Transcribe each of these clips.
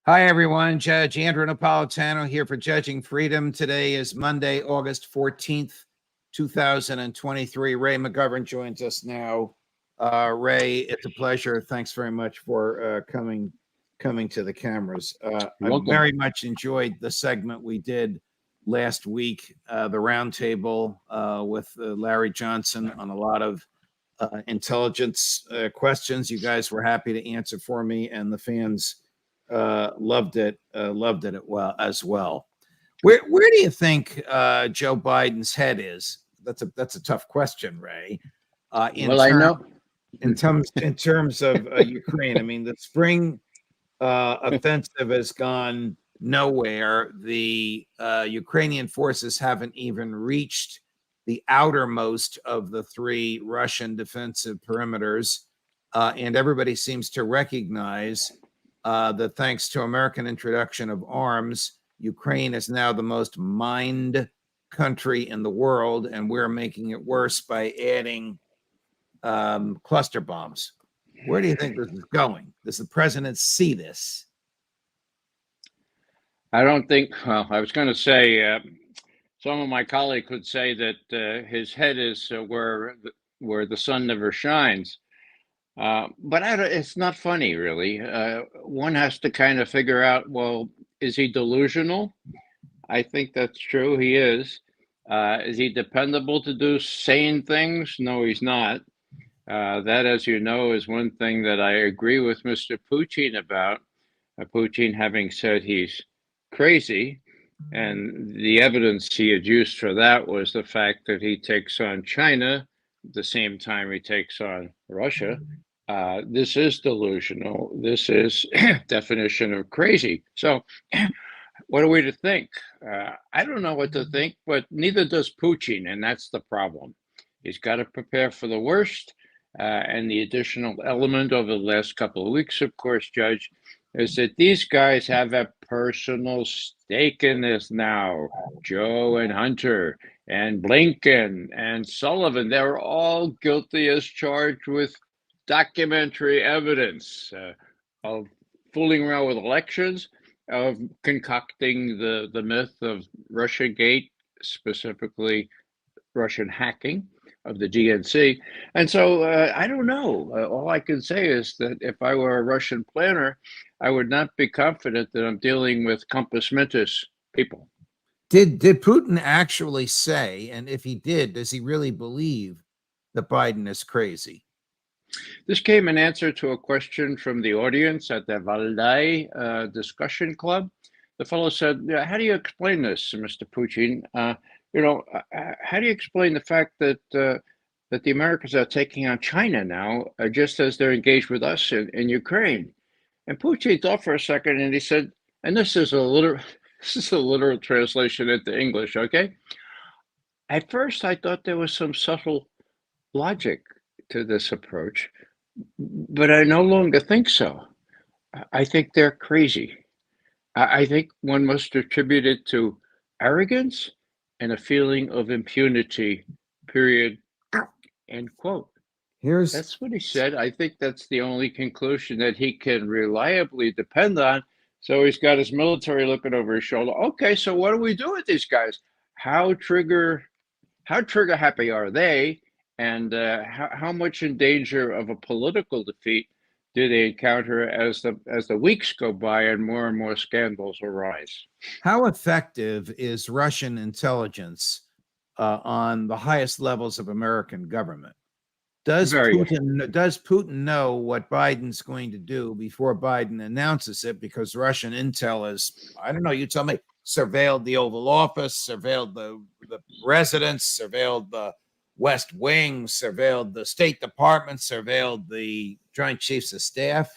Hi, everyone. Judge Andrew Napolitano here for Judging Freedom. Today is Monday, August 14th, 2023. Ray McGovern joins us now. Ray, it's a pleasure. Thanks very much for coming to the cameras. I very much enjoyed the segment we did last week, the roundtable with Larry Johnson on a lot of intelligence questions. You guys were happy to answer for me, and the fans loved it as well. Where do you think Joe Biden's head is? That's a tough question, Ray. In terms of Ukraine. I mean, the spring offensive has gone nowhere. The Ukrainian forces haven't even reached the outermost of the three Russian defensive perimeters, and everybody seems to recognize that thanks to American introduction of arms, Ukraine is now the most mined country in the world, and we're making it worse by adding cluster bombs. Where do you think this is going? Does the president see this? I don't think, well, I was going to say, some of my colleagues would say that his head is where the sun never shines. But it's not funny, really. One has to kind of figure out, well, is he delusional? I think that's true. He is. Is he dependable to do sane things? No, he's not. That, as you know, is one thing that I agree with Mr. Putin about. Putin having said he's crazy. And the evidence he had used for that was the fact that he takes on China at the same time he takes on Russia. This is delusional. This is definition of crazy. So what are we to think? I don't know what to think, but neither does Putin, and that's the problem. He's got to prepare for the worst. And the additional element over the last couple of weeks, of course, Judge, is that these guys have a personal stake in this now. Joe and Hunter and Blinken and Sullivan, they're all guilty as charged with documentary evidence of fooling around with elections, of concocting the myth of Russiagate, specifically Russian hacking of the DNC. And so I don't know. All I can say is that if I were a Russian planner, I would not be confident that I'm dealing with compos mentis people. Did Putin actually say, and if he did, does he really believe that Biden is crazy? This came in answer to a question from the audience at the Valdai discussion club. The fellow said, how do you explain this, Mr. Putin? How do you explain the fact that the Americans are taking on China now, just as they're engaged with us in Ukraine? And Putin thought for a second, and he said, and this is a literal translation into English, okay? At first, I thought there was some subtle logic to this approach, but I no longer think so. I think they're crazy. I think one must attribute it to arrogance and a feeling of impunity, period, end quote. That's what he said. I think that's the only conclusion that he can reliably depend on. So he's got his military looking over his shoulder. Okay, so what do we do with these guys? How trigger happy are they? And how much in danger of a political defeat do they encounter as the weeks go by and more scandals arise? How effective is Russian intelligence on the highest levels of American government? Does Putin know what Biden's going to do before Biden announces it? Because Russian intel is, I don't know, you tell me, surveilled the Oval Office, surveilled the residence, surveilled the West Wing, surveilled the State Department, surveilled the Joint Chiefs of Staff.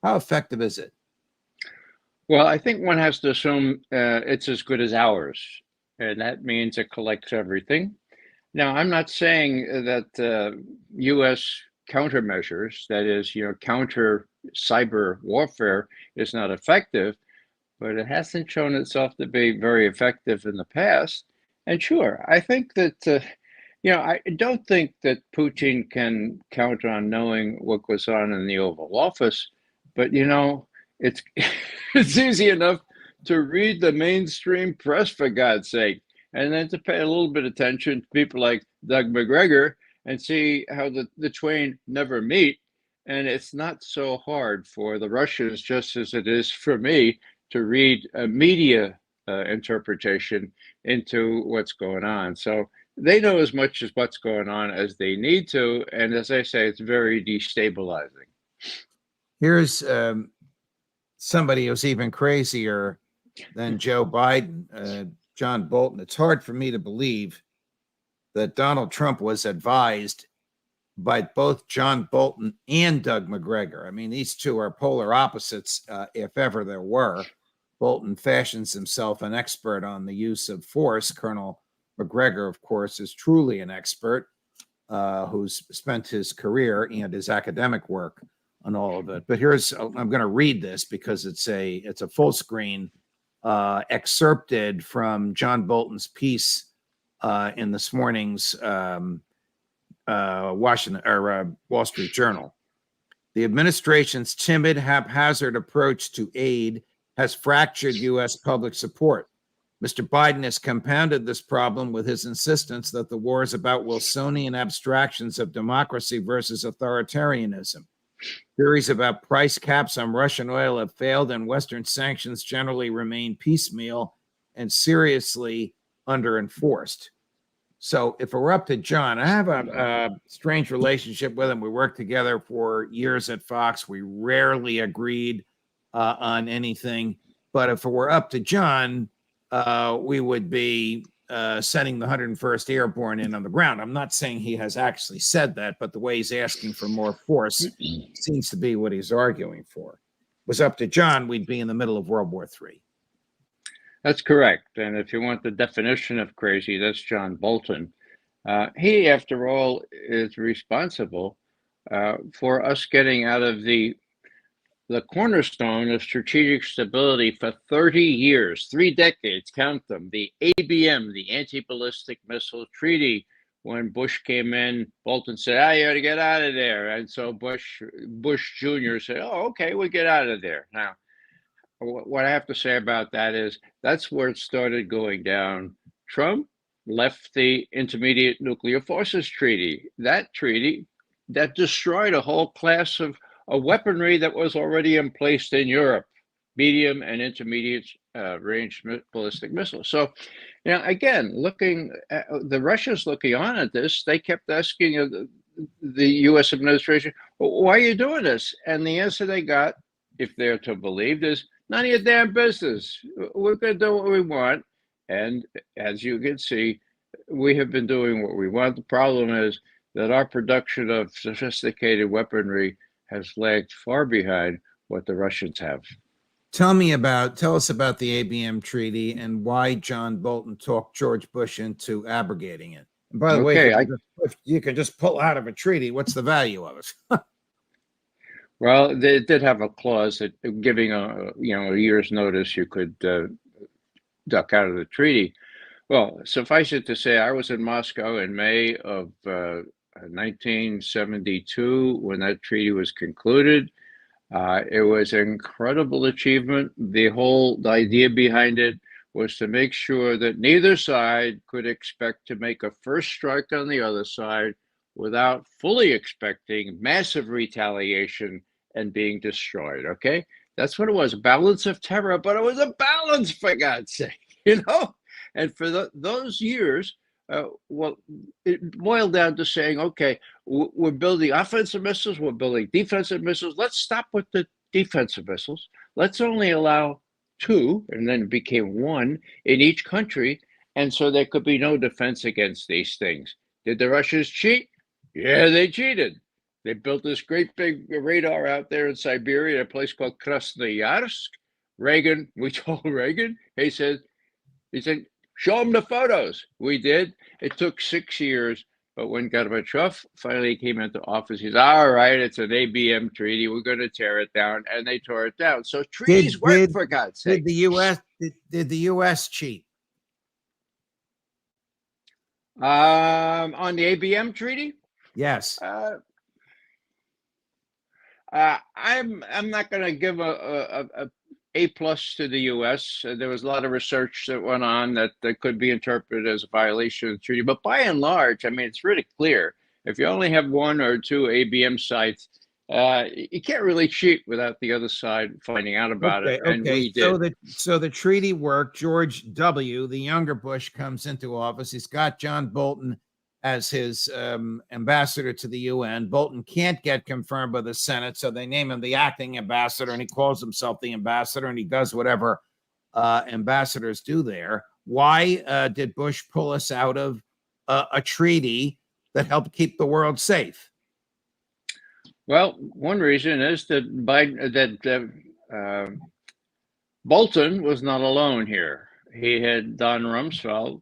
How effective is it? Well, I think one has to assume it's as good as ours, and that means it collects everything. Now, I'm not saying that U.S. countermeasures, that is, counter cyber warfare, is not effective, but it hasn't shown itself to be very effective in the past. And sure, I think that, I don't think that Putin can count on knowing what goes on in the Oval Office, but, It's it's easy enough to read the mainstream press, for God's sake, and then to pay a little bit of attention to people like Doug McGregor and see how the twain never meet. And it's not so hard for the Russians, just as it is for me, to read a media interpretation into what's going on. So they know as much as what's going on as they need to. And as I say, it's very destabilizing. Here's somebody who's even crazier than Joe Biden, John Bolton. It's hard for me to believe that Donald Trump was advised by both John Bolton and Doug McGregor. I mean, these two are polar opposites, if ever there were. Bolton fashions himself an expert on the use of force. Colonel McGregor, of course, is truly an expert who's spent his career and his academic work on all of it. But here's, I'm going to read this because it's a full screen excerpted from John Bolton's piece in this morning's Wall Street Journal. The administration's timid, haphazard approach to aid has fractured U.S. public support. Mr. Biden has compounded this problem with his insistence that the war is about Wilsonian abstractions of democracy versus authoritarianism. Theories about price caps on Russian oil have failed, and Western sanctions generally remain piecemeal and seriously under-enforced. So if it were up to John, I have a strange relationship with him. We worked together for years at Fox. We rarely agreed on anything. But if it were up to John, we would be sending the 101st Airborne in on the ground. I'm not saying he has actually said that, but the way he's asking for more force seems to be what he's arguing for. If it was up to John, we'd be in the middle of World War III. That's correct. And if you want the definition of crazy, that's John Bolton. He, after all, is responsible for us getting out of the cornerstone of strategic stability for 30 years, 3 decades, count them, the ABM, the Anti-Ballistic Missile Treaty. When Bush came in, Bolton said, you ought to get out of there. And so Bush Jr. said, okay, we'll get out of there. Now, what I have to say about that is that's where it started going down. Trump left the Intermediate Nuclear Forces Treaty. That treaty that destroyed a whole class of weaponry that was already in place in Europe, medium and intermediate range ballistic missiles. So, again, the Russians looking on at this, they kept asking the U.S. administration, why are you doing this? And the answer they got, if they're to believe, is none of your damn business. We're going to do what we want. And as you can see, we have been doing what we want. The problem is that our production of sophisticated weaponry has lagged far behind what the Russians have. Tell us about the ABM treaty and why John Bolton talked George Bush into abrogating it. And by the way, if you can just pull out of a treaty, what's the value of it? Well, they did have a clause that giving a year's notice, you could duck out of the treaty. Well, suffice it to say, I was in Moscow in May of 1972 when that treaty was concluded. It was an incredible achievement. The idea behind it was to make sure that neither side could expect to make a first strike on the other side without fully expecting massive retaliation and being destroyed. Okay, that's what it was, a balance of terror, but it was a balance, for God's sake, And for those years, it boiled down to saying, okay, we're building offensive missiles, we're building defensive missiles. Let's stop with the defensive missiles. Let's only allow 2, and then it became 1 in each country. And so there could be no defense against these things. Did the Russians cheat? Yeah, they cheated. They built this great big radar out there in Siberia, a place called Krasnoyarsk. We told Reagan, he said, show them the photos. We did. It took 6 years, but when Gorbachev finally came into office, he said, all right, it's an ABM treaty. We're going to tear it down. And they tore it down. So treaties work, for God's sake. Did the U.S. cheat? On the ABM treaty? Yes. I'm not going to give a plus to the U.S. There was a lot of research that went on that could be interpreted as a violation of the treaty, but by and large, I mean, it's really clear. If you only have one or two ABM sites, you can't really cheat without the other side finding out about it, and we did. So the treaty worked. George W., the younger Bush, comes into office. He's got John Bolton as his ambassador to the UN. Bolton can't get confirmed by the Senate, so they name him the acting ambassador, and he calls himself the ambassador, and he does whatever ambassadors do there. Why did Bush pull us out of a treaty that helped keep the world safe? Well, one reason is that Bolton was not alone here. He had Don Rumsfeld.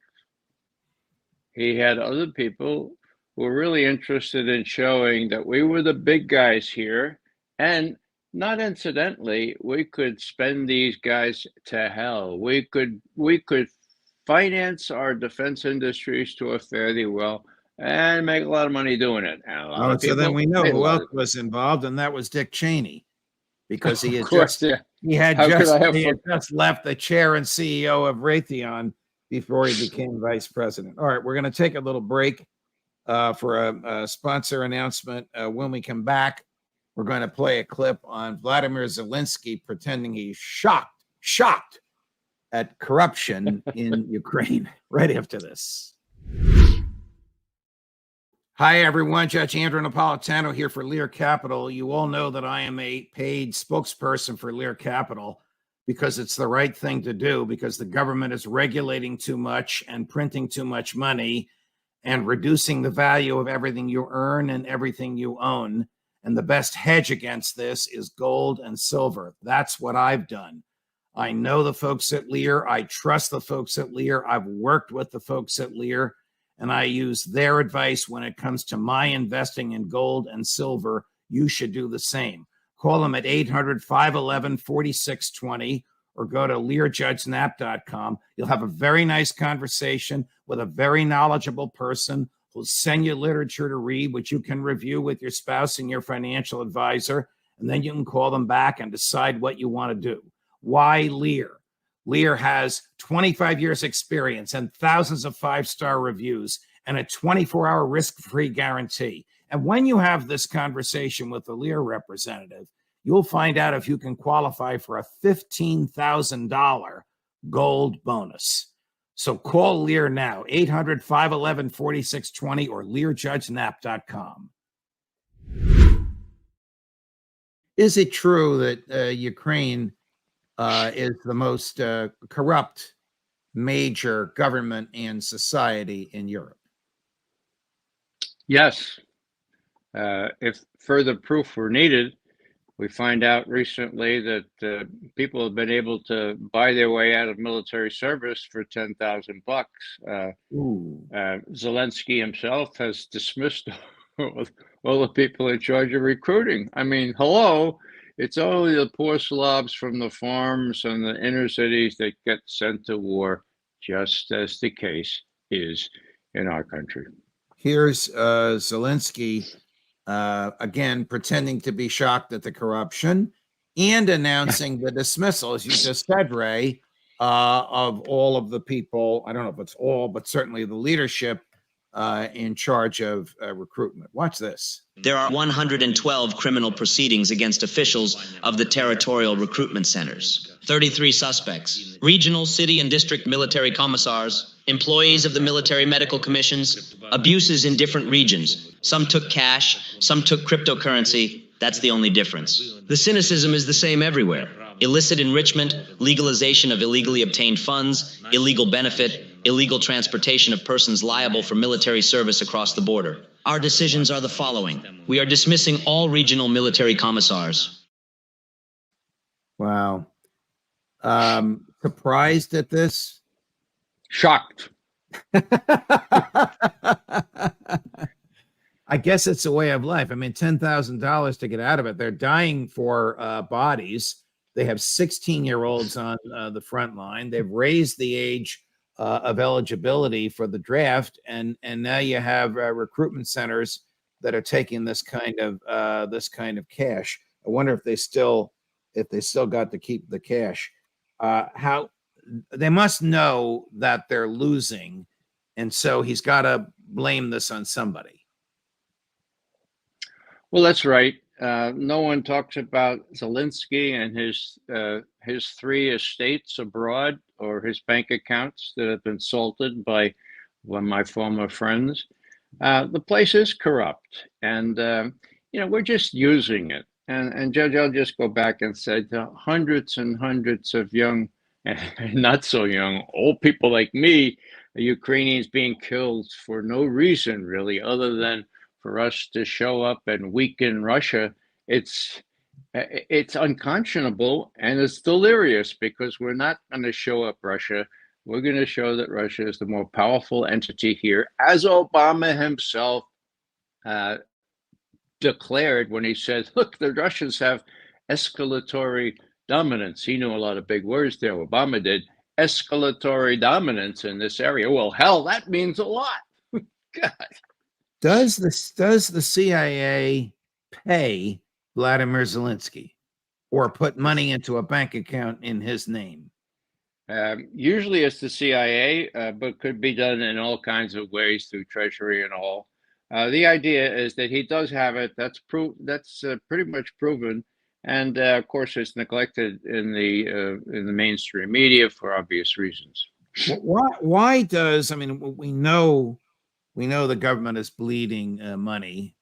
He had other people who were really interested in showing that we were the big guys here. And not incidentally, we could spend these guys to hell. We could finance our defense industries to a fairly well and make a lot of money doing it. And a lot of people, so then we know who else was involved, and that was Dick Cheney, because he had just left the chair and CEO of Raytheon before he became vice president. All right, we're going to take a little break for a sponsor announcement. When we come back, we're going to play a clip on Vladimir Zelensky pretending he's shocked at corruption in Ukraine. Right after this. Hi, everyone. Judge Andrew Napolitano here for Lear Capital. You all know that I am a paid spokesperson for Lear Capital because it's the right thing to do, because the government is regulating too much and printing too much money and reducing the value of everything you earn and everything you own. And the best hedge against this is gold and silver. That's what I've done. I know the folks at Lear. I trust the folks at Lear. I've worked with the folks at Lear, and I use their advice when it comes to my investing in gold and silver. You should do the same. Call them at 800-511-4620 or go to learjudgesnap.com. You'll have a very nice conversation with a very knowledgeable person who'll send you literature to read, which you can review with your spouse and your financial advisor, and then you can call them back and decide what you want to do. Why Lear? Lear has 25 years experience and thousands of five-star reviews and a 24-hour risk-free guarantee. And when you have this conversation with the Lear representative, you'll find out if you can qualify for a $15,000 gold bonus. So call Lear now, 800-511-4620 or learjudgenap.com. Is it true that Ukraine is the most corrupt major government and society in Europe? Yes. If further proof were needed, we find out recently that people have been able to buy their way out of military service for $10,000 bucks. Zelensky himself has dismissed all the people in charge of recruiting. I mean, hello, it's only the poor slobs from the farms and the inner cities that get sent to war, just as the case is in our country. Here's Zelensky again pretending to be shocked at the corruption and announcing the dismissal, as you just said, Ray, of all of the people. I don't know if it's all, but certainly the leadership in charge of recruitment. Watch this. There are 112 criminal proceedings against officials of the territorial recruitment centers. 33 suspects, regional, city, and district military commissars, employees of the military medical commissions, abuses in different regions. Some took cash, some took cryptocurrency. That's the only difference. The cynicism is the same everywhere. Illicit enrichment, legalization of illegally obtained funds, illegal benefit, illegal transportation of persons liable for military service across the border. Our decisions are the following. We are dismissing all regional military commissars. Wow. Surprised at this? Shocked. I guess it's a way of life. I mean, $10,000 to get out of it. They're dying for bodies. They have 16-year-olds on the front line. They've raised the age of eligibility for the draft, and now you have recruitment centers that are taking this kind of cash. I wonder if they still got to keep the cash. How they must know that they're losing, and so he's got to blame this on somebody. Well, that's right. No one talks about Zelensky and his three estates abroad or his bank accounts that have been salted by one of my former friends. The place is corrupt, and we're just using it. And Judge, I'll just go back and say the hundreds and hundreds of young and not so young, old people like me, Ukrainians being killed for no reason really, other than for us to show up and weaken Russia. It's unconscionable and it's delirious because we're not going to show up Russia. We're going to show that Russia is the more powerful entity here, as Obama himself declared when he said, look, the Russians have escalatory dominance. He knew a lot of big words there. Obama did. Escalatory dominance in this area. Well, hell, that means a lot. God. Does the CIA pay Vladimir Zelensky or put money into a bank account in his name? Usually it's the CIA, but could be done in all kinds of ways through Treasury and all. The idea is that he does have it. That's pretty much proven, and of course, it's neglected in the mainstream media for obvious reasons. Why does we know the government is bleeding money.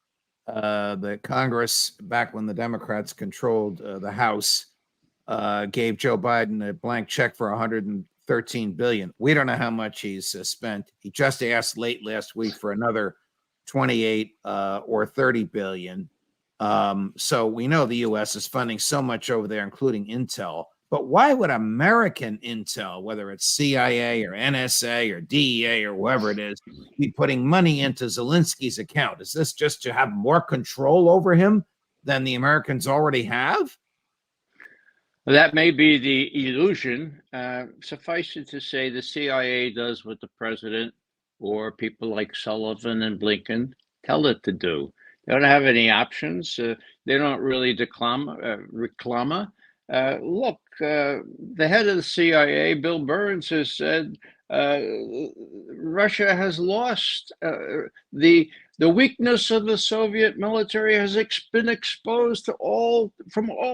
The Congress, back when the Democrats controlled the House, gave Joe Biden a blank check for $113 billion. We don't know how much he's spent. He just asked late last week for another 28 or 30 billion. So we know the U.S. is funding so much over there, including Intel. But why would American Intel, whether it's CIA or NSA or DEA or whoever it is, be putting money into Zelensky's account? Is this just to have more control over him than the Americans already have? Well, that may be the illusion. Suffice it to say, the CIA does what the president or people like Sullivan and Blinken tell it to do. They don't have any options. They don't really reclama. Look, the head of the CIA, Bill Burns, has said Russia has lost. The weakness of the Soviet military has been exposed to all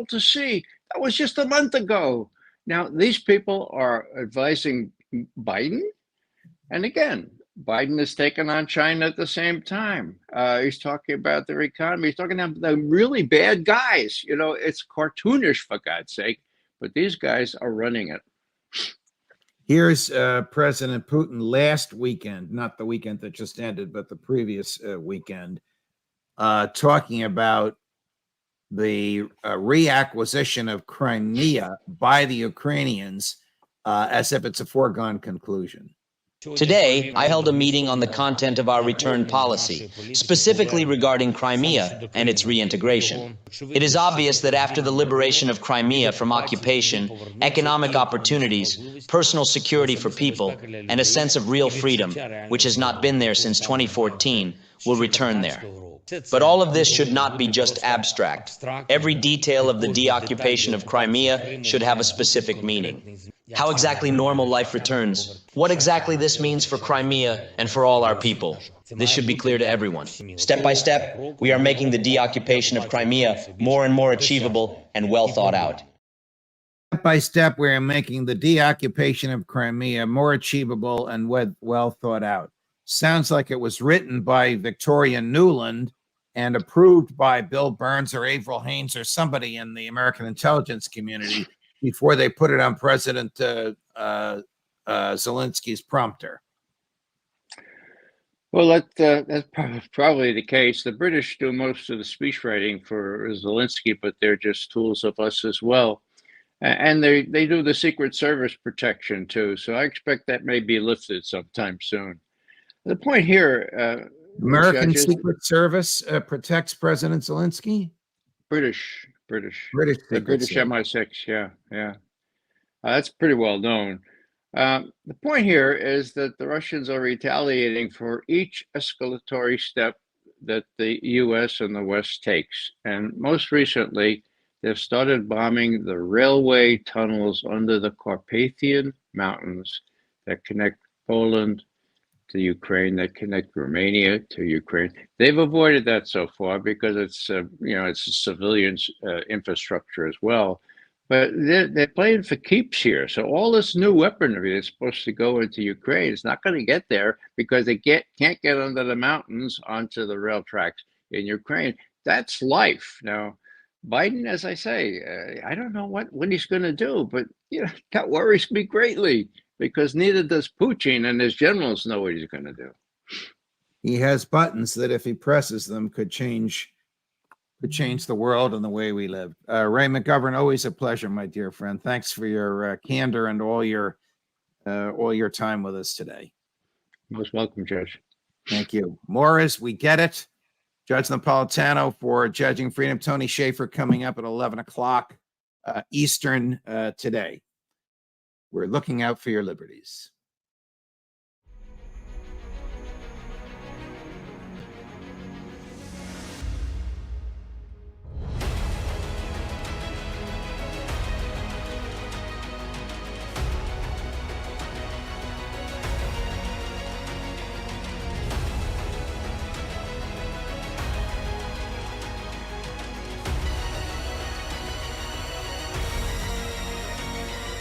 to see. That was just a month ago. Now, these people are advising Biden. And again, Biden is taking on China at the same time. He's talking about their economy. He's talking about the really bad guys. It's cartoonish, for God's sake, but these guys are running it. Here's President Putin last weekend, not the weekend that just ended, but the previous weekend, talking about the reacquisition of Crimea by the Ukrainians as if it's a foregone conclusion. Today, I held a meeting on the content of our return policy, specifically regarding Crimea and its reintegration. It is obvious that after the liberation of Crimea from occupation, economic opportunities, personal security for people, and a sense of real freedom, which has not been there since 2014, will return there. But all of this should not be just abstract. Every detail of the deoccupation of Crimea should have a specific meaning. How exactly normal life returns, what exactly this means for Crimea and for all our people. This should be clear to everyone. Step by step, we are making the deoccupation of Crimea more and more achievable and well thought out. Step by step, we are making the deoccupation of Crimea more achievable and well thought out. Sounds like it was written by Victoria Nuland and approved by Bill Burns or Avril Haines or somebody in the American intelligence community before they put it on President Zelensky's prompter. Well, that's probably the case. The British do most of the speech writing for Zelensky, but they're just tools of us as well. And they do the Secret Service protection too. So I expect that may be lifted sometime soon. The point here, American judges, Secret Service protects President Zelensky? British The British MI6, yeah. That's pretty well known. The point here is that the Russians are retaliating for each escalatory step that the U.S. and the West takes. And most recently, they've started bombing the railway tunnels under the Carpathian Mountains that connect Poland to Ukraine, that connect Romania to Ukraine. They've avoided that so far because it's it's a civilian infrastructure as well. But they're playing for keeps here. So all this new weaponry that's supposed to go into Ukraine is not going to get there because they can't get under the mountains onto the rail tracks in Ukraine. That's life. Now, Biden, as I say, I don't know what he's going to do, but that worries me greatly because neither does Putin, and his generals know what he's going to do. He has buttons that, if he presses them, could change the world and the way we live. Ray McGovern, always a pleasure, my dear friend. Thanks for your candor and all your time with us today. Most welcome, Judge. Thank you. Morris, we get it. Judge Napolitano for Judging Freedom. Tony Schaefer coming up at 11 o'clock Eastern today. We're looking out for your liberties.